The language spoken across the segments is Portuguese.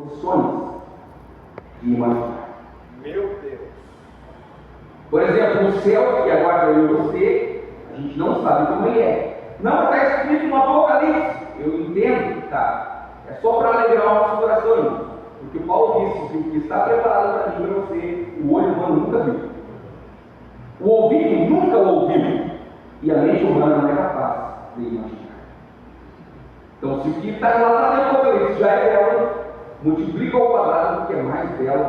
condições de imaginar. Meu Deus. Por exemplo, o céu, que aguarda eu e você, a gente não sabe como ele é. Não está escrito no Apocalipse. Eu entendo, tá? É só para alegrar o nosso coração, irmão. Porque Paulo disse que o que está preparado para mim e para você, o olho humano nunca viu. O ouvido nunca ouviu. E a mente humana não é capaz de imaginar. Então, se o que está relatado no Apocalipse já é belo, multiplica ao quadrado porque é mais belo.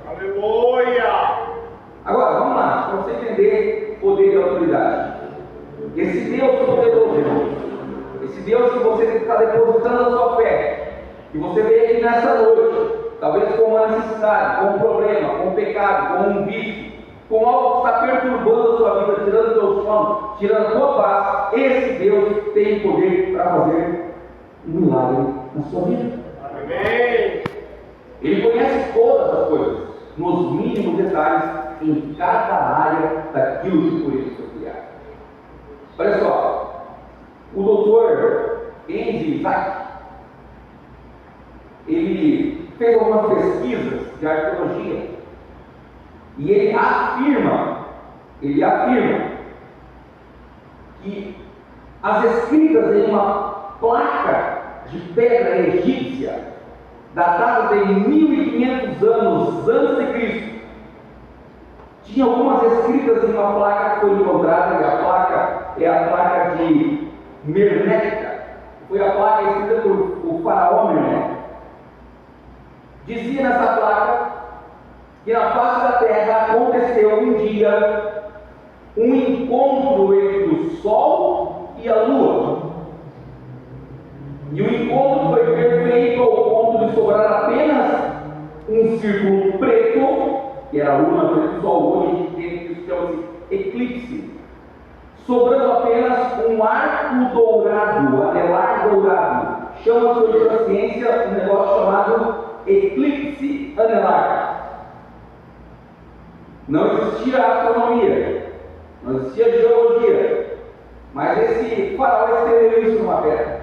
Aleluia! Agora, vamos lá, para você entender poder e autoridade. Esse Deus poderoso, esse Deus que você está depositando a sua fé, que você veio aqui nessa noite, talvez com uma necessidade, com um problema, com um pecado, com um vício, com algo que está perturbando a sua vida, tirando o teu sono, tirando a tua paz, esse Deus tem poder para fazer um milagre na sua vida. Amém! Ele conhece todas as coisas, nos mínimos detalhes, em cada área daquilo que por ele foi criado. Olha só, o doutor Enzi Isaac, ele fez algumas pesquisas de arqueologia e ele afirma que as escritas em uma placa de pedra egípcia datada de 1500 anos antes de Cristo, tinha algumas escritas em uma placa que foi encontrada, e a placa é a placa de Merneca, foi a placa escrita por o faraó Merneca. Dizia nessa placa que na face da terra aconteceu um dia um encontro entre o sol e a lua. E o encontro foi perfeito ao ponto de sobrar apenas um círculo preto, que era a lua na frente do sol, hoje a gente tem que chama-se eclipse, sobrando apenas um arco dourado, anelar dourado. Chama-se hoje na ciência um negócio chamado eclipse anelar. Não existia astronomia, não existia geologia, mas esse faraó escreveu isso numa pedra.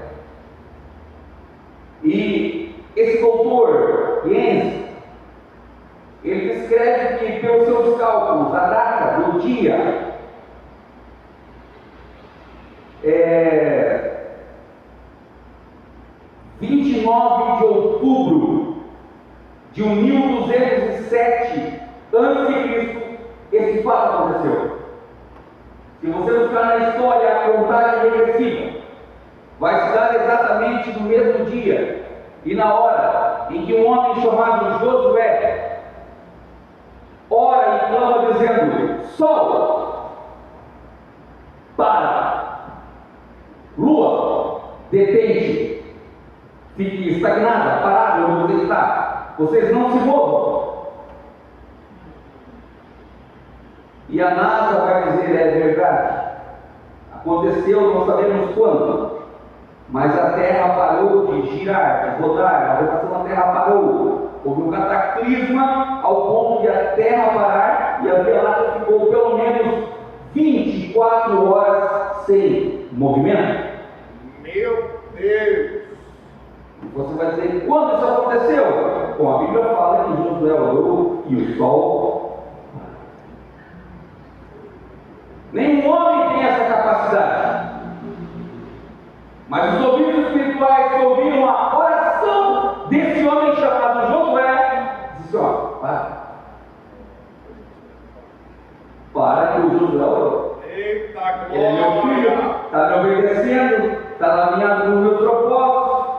E esse doutor Jens, ele descreve que, pelos seus cálculos, a data do dia 29 de outubro de 1207 a.C., esse fato aconteceu. Se você buscar na história a contagem regressiva, vai se dar exatamente no mesmo dia e na hora em que um homem chamado Josué ora e clama dizendo: Sol, para, lua, detente, fique estagnada, parada onde você está, vocês não se movam. E a NASA vai dizer: é verdade, aconteceu, não sabemos quando, mas a Terra parou de girar, de rodar, a rotação da Terra parou. Houve um cataclisma ao ponto de a Terra parar e a Via Láctea ficou pelo menos 24 horas sem movimento. Meu Deus! Você vai dizer: quando isso aconteceu? Bom, a Bíblia fala que Josué orou e o sol. Nenhum homem tem essa capacidade. Mas os ouvidos espirituais que ouviram a oração desse homem chamado Josué, disse: ó, para que o Josué orou. Eita Ele é meu filho, glória! está me obedecendo, está alinhado nos meus propósitos.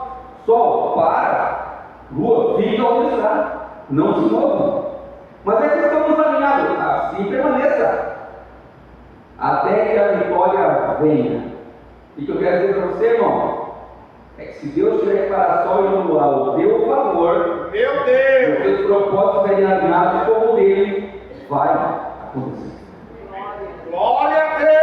Sol, para. Lua, fica onde está, não se mova. Mas é que estamos alinhados, assim permaneça, até que a vitória venha. E o que eu quero dizer para você, irmão, é que se Deus tiver para sol e lua ao teu favor, Meu Deus! os teus propósitos serem alinhados como o dele, vai acontecer. Glória a Deus!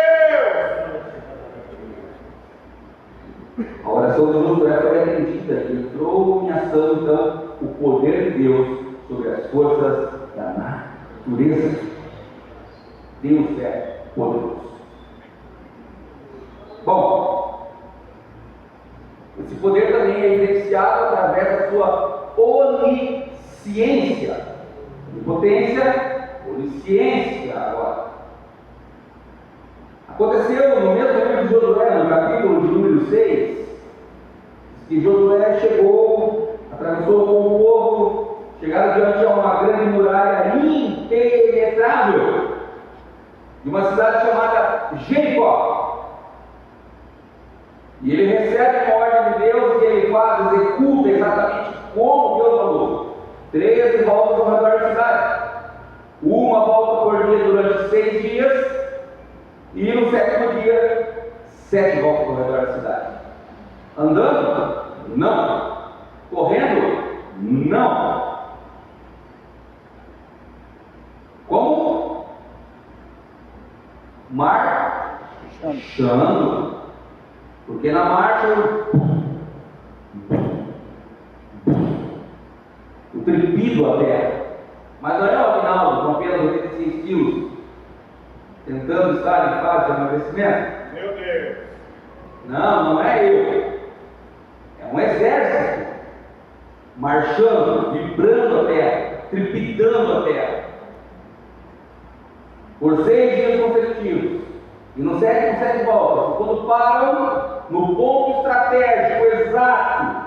A oração de Josué foi atendida, entrou em ação então o poder de Deus sobre as forças da natureza. Deus é poderoso. Bom, esse poder também é evidenciado através da sua onisciência. Onipotência, onisciência agora. Aconteceu no mesmo livro de Josué, no capítulo de número 6, que Josué chegou, atravessou com o povo, chegaram diante de uma grande muralha impenetrável, de uma cidade chamada Jericó. E ele recebe a ordem de Deus e ele faz, executa exatamente como Deus falou. 13 voltas ao redor da cidade. Uma volta por dia durante 6 dias. E no 7º dia, 7 voltas ao redor da cidade. Andando? Não. Correndo? Não. Como? Marchando. Porque na marcha o trepido a terra. Mas não é o Aguinaldo com apenas 86 quilos tentando estar em fase de emagrecimento? Meu Deus. Não é eu. É um exército marchando, vibrando a terra, trepidando a terra. Por 6 dias consecutivos. E no 7 voltas. Quando param no ponto estratégico exato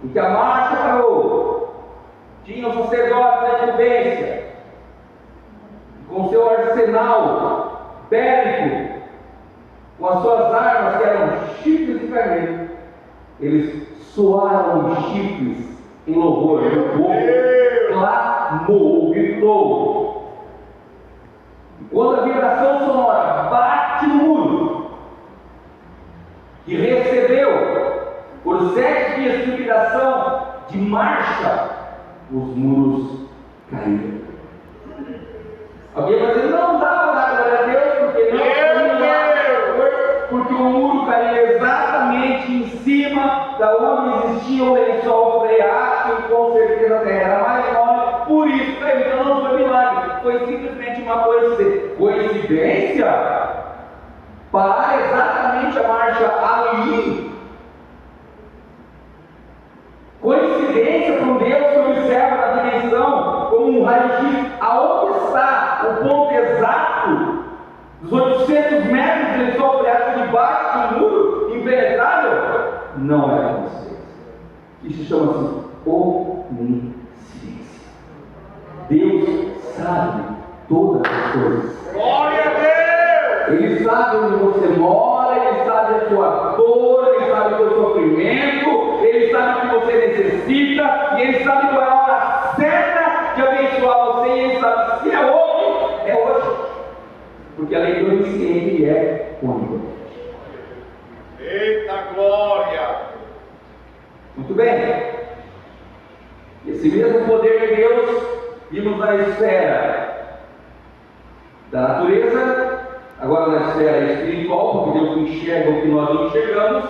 em que a marcha parou, tinham sacerdotes da incumbência, com seu arsenal bélico, com as suas armas que eram chifres de carneiro, eles soaram os chifres em louvor. O povo clamou, gritou. E quando a vibração sonora bate no muro, que recebeu por 7 dias de vibração de marcha, os muros caíram. Alguém vai dizer, não dá para dar glória a Deus, porque não, porque o muro caiu exatamente em cima da onde existia o lençol freático e com certeza a terra era mais mole, por isso caiu. Então não foi milagre, foi simplesmente uma coincidência. Parar exatamente a marcha ali. Coincidência para um Deus que observa na dimensão como um raio-x, aonde está o ponto exato dos 800 metros de lençol freático debaixo do muro impenetrável? Não é coincidência. Isso chama-se onisciência. Deus sabe todas as coisas. Glória a Deus! Ele sabe onde você mora, Ele sabe a sua dor, Ele sabe o seu sofrimento, Ele sabe o que você necessita, e Ele sabe qual é a hora certa de abençoar você, e Ele sabe se é hoje, é hoje. Porque além do onisciente, Ele é onipotente. Eita glória! Muito bem. Esse mesmo poder de Deus vimos na esfera da natureza, agora na esfera espiritual, porque Deus enxerga o que nós não enxergamos,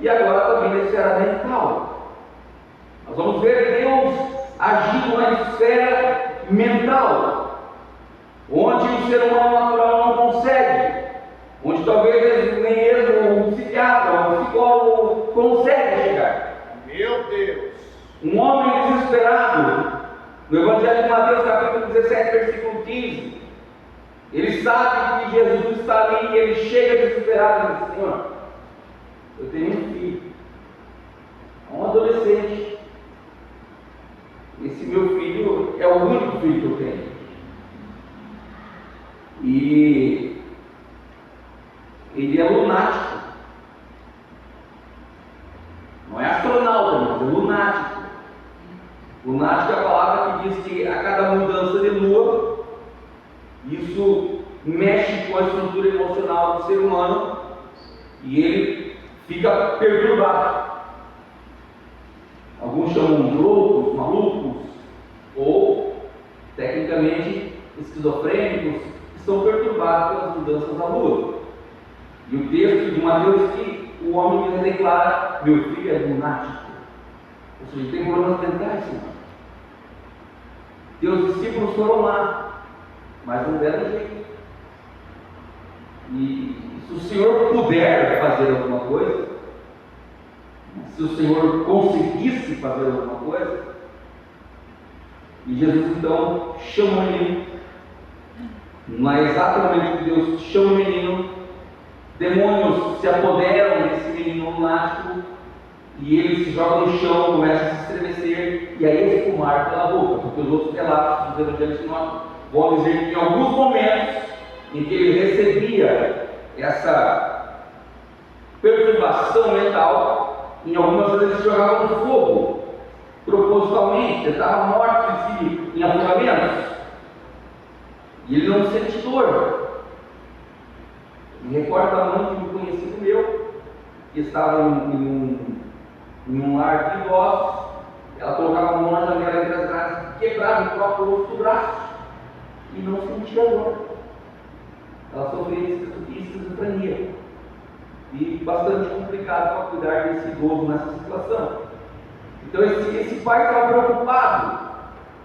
e agora também na esfera mental. Nós vamos ver Deus agindo na esfera mental, onde o ser humano natural não consegue, onde talvez nem mesmo um psiquiatra, um psicólogo consegue chegar. Meu Deus! Um homem desesperado, no Evangelho de Mateus, capítulo 17, versículo 15, ele sabe que Jesus está ali e ele chega desesperado e diz: Senhor, eu tenho um filho, um adolescente. Esse meu filho é o único filho que eu tenho. E ele é lunático. Não é astronauta, mas é lunático. Lunático é a palavra que diz que a cada mudança de lua, isso mexe com a estrutura emocional do ser humano e ele fica perturbado. Alguns chamam de loucos, malucos, ou, tecnicamente, esquizofrênicos, que estão perturbados pelas mudanças da lua. E o texto de Mateus que o homem declara: meu filho é lunático. Ou seja, tem problemas mentais, Senhor. E os discípulos foram lá, mas não deram jeito. E se o Senhor puder fazer alguma coisa, se o Senhor conseguisse fazer alguma coisa, E Jesus então chama o menino. No exato momento que Deus chama o menino, demônios se apoderam desse menino lunático e ele se joga no chão, começa a se estremecer e aí espumar pela boca, porque os outros relatos dos evangelhos vão dizer que em alguns momentos em que ele recebia essa perturbação mental, em algumas vezes ele se jogava no fogo, propositalmente, tentava morte em afogamentos, e ele não sente dor. Me recordo a mãe de um conhecido meu, que estava em um lar de idosos. Ela colocava a mão na janela entre as grades, quebrava o próprio osso do braço e não sentia dor. Ela sofria de esquizofrenia e bastante complicado para cuidar desse idoso nessa situação. Então esse pai estava preocupado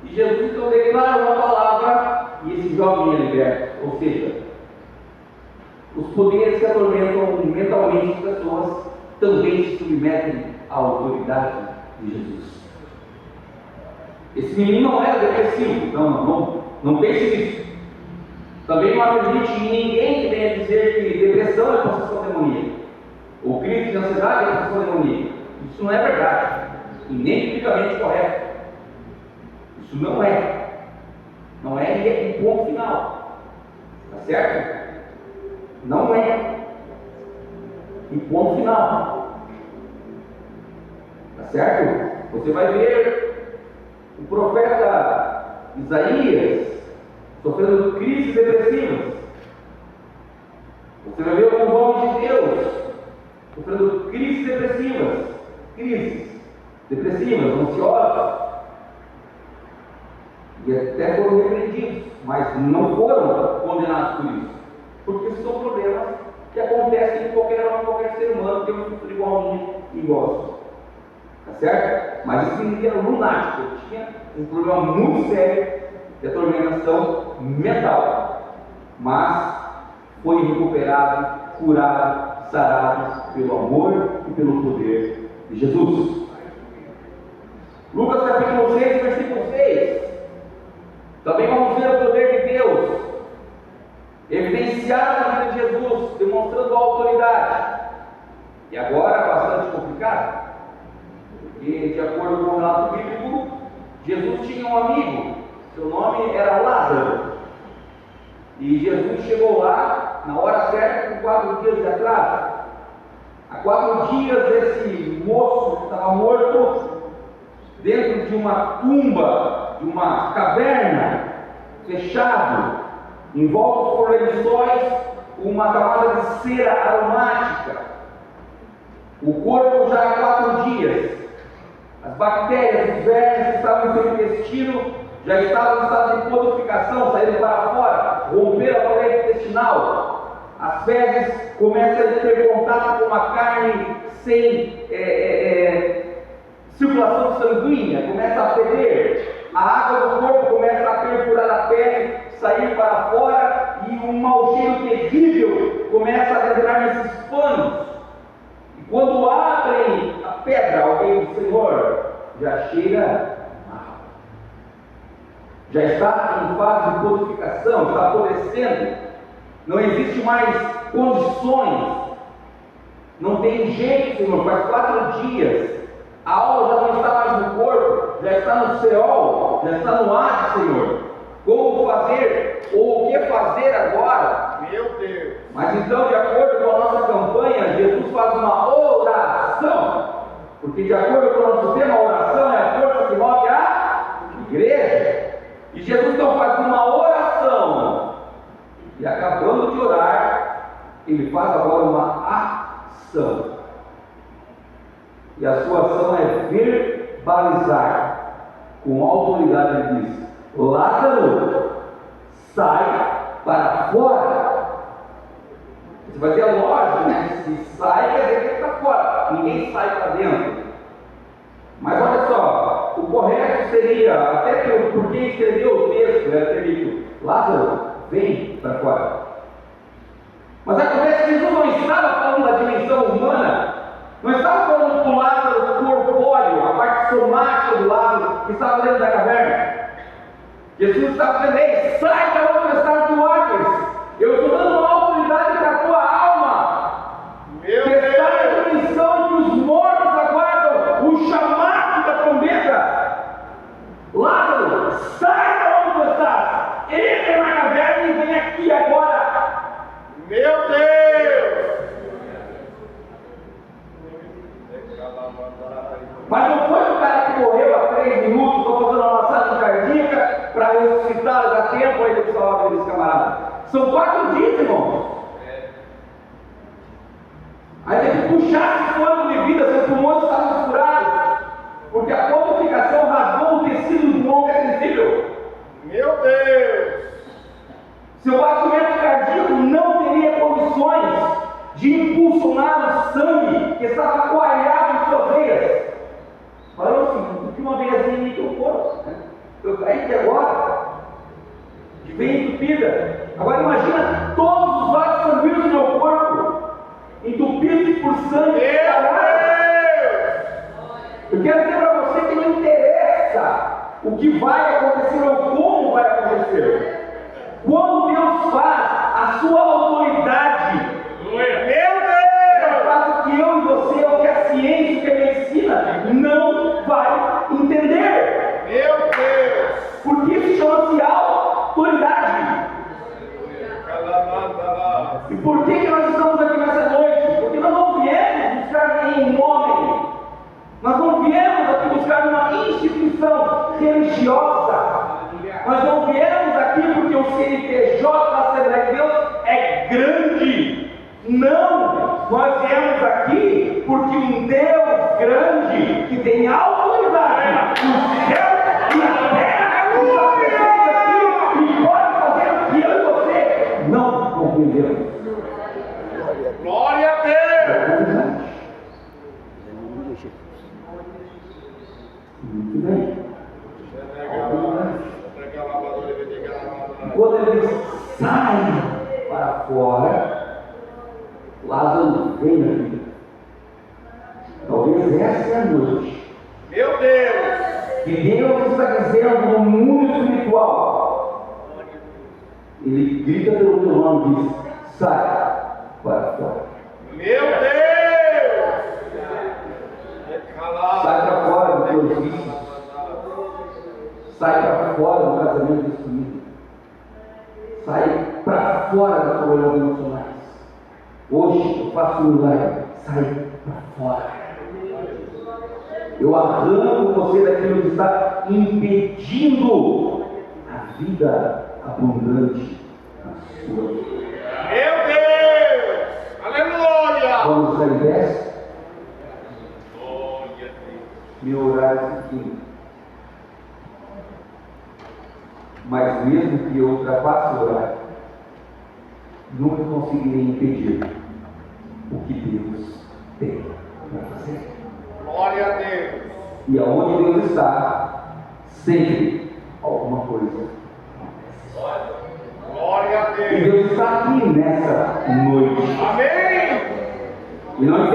e Jesus então declara uma palavra e esse jovem é liberto. Ou seja, os poderes que atormentam mentalmente as pessoas também se submetem à autoridade de Jesus. Esse menino não era depressivo, não pense nisso. Também não acredite em ninguém que venha dizer que depressão é possessão demoníaca, ou crise de ansiedade é possessão demoníaca. Isso não é verdade, e nem biblicamente correto. Isso não é e é um ponto final, tá certo? Não é um ponto final, tá certo? Você vai ver o profeta Isaías sofrendo crises depressivas. Você vai ver alguns homens de Deus sofrendo crises depressivas, ansiosas, e até foram repreendidos, mas não foram condenados por isso, porque são problemas que acontecem em qualquer ser humano que tem um futuro igual a mim e gosto, tá certo? Mas esse menino era lunático, ele tinha um problema muito sério de atormentação mental, mas foi recuperado, curado, sarado pelo amor e pelo poder de Jesus. Lucas capítulo 6, versículo 6. Também vamos ver o poder de Deus evidenciado na vida de Jesus, demonstrando a autoridade. E agora bastante complicado, porque de acordo com o relato bíblico, Jesus tinha um amigo, seu nome era Lázaro, e Jesus chegou lá na hora certa com 4 dias de atraso. Há 4 dias esse moço que estava morto dentro de uma tumba, de uma caverna, fechado, envolto por lençóis, com uma camada de cera aromática. O corpo já há 4 dias, as bactérias, os vermes que estavam em seu intestino já estavam em estado de putrefação, saíram para fora, romperam a parede intestinal. As fezes começam a ter contato com uma carne sem circulação sanguínea, começa a feder, a água do corpo começa a perfurar a pele, sair para fora, e um mau cheiro terrível começa a entrar nesses panos. E quando abrem a pedra, alguém diz: Senhor, já cheira mal, já está em fase de purificação, está apodrecendo, não existe mais condições, não tem jeito, Senhor, faz 4 dias. A alma já não está mais no corpo, já está no Seol, já está no ar, Senhor. Como fazer, ou o que fazer agora? Meu Deus! Mas então, de acordo com a nossa campanha, Jesus faz uma oração, porque de acordo com o nosso tema, a oração é a força que move a igreja. E Jesus então faz uma oração, e acabando de orar, ele faz agora uma ação. E a sua ação é verbalizar, com autoridade. Ele diz: Lázaro, sai para fora. Você vai ter a lógica, né? Se sai, quer dizer que está fora, ninguém sai para dentro. Mas olha só, o correto seria, até que por quem escreveu o texto, ter dito: Lázaro, vem para fora. Mas acontece que Jesus não estava falando da dimensão humana, não estava falando do Lázaro corpóreo, a parte somática do Lázaro que estava dentro da caverna. Jesus está dizendo: ei, sai da outra estado do Hades. Eu estou dando uma autoridade para a tua alma. Meu Prestar Deus. atenção que os mortos aguardam o chamado da trombeta. Lázaro, sai da onde tu estás. Entra na caverna e vem aqui agora. Meu Deus. Mas não foi o cara que morreu há 3 minutos, estou fazendo uma massagem cardíaca para ressuscitar, dá tempo ainda de salvar aqueles camaradas. São 4 dias, irmãos. Aí tem que puxar esse fôlego de vida, seus pulmões estavam furados, porque a comunicação rasgou o tecido do pulmão que é sensível. Meu Deus. Seu batimento cardíaco não teria condições de impulsionar o sangue que estava coalhado em suas veias. Falou assim: o que uma veiazinha em teu corpo, né? Eu caí aqui agora, de veia entupida. Agora imagina todos os vasos sanguíneos do meu corpo, entupidos por sangue. Eu quero dizer para você que não interessa o que vai acontecer ou como vai acontecer. Quando Deus faz, a sua autoridade, ela faz o que eu e você, o que a ciência, o que a medicina não vai entender. Meu Deus. Porque isso chama-se autoridade. E por que nós estamos aqui nessa noite? Porque nós não viemos buscar nenhum homem. Nós não viemos aqui buscar uma instituição religiosa. Nós não viemos aqui porque o CNPJ da Assembleia de Deus é grande. Não! Nós viemos aqui porque um Deus grande, que tem autoridade no céu e na terra, está presente aqui e pode fazer o que eu e você não compreendemos. Glória a Deus. Muito bem. Quando ele sai para fora, Lázaro vem na vida. Talvez essa é a noite Meu Deus. que Deus está dizendo no mundo espiritual. Ele grita pelo teu nome e diz: sai para fora. Meu Deus. Sai para fora do teu vício. Sai para fora do casamento destruído. Sai para fora das problemas emocionais. Hoje eu faço um milagre. Sai para fora. Eu arranco você daquilo que está impedindo a vida abundante na sua vida. Meu Deus. Aleluia. Vamos sair dessa? Glória a Deus. Meu horário é seguinte. Mas mesmo que eu ultrapasse o horário, nunca conseguirei impedir o que Deus tem para fazer. Glória a Deus. E aonde Deus está, sempre alguma coisa acontece. Glória a E Deus. Deus está aqui nessa noite. Amém. E não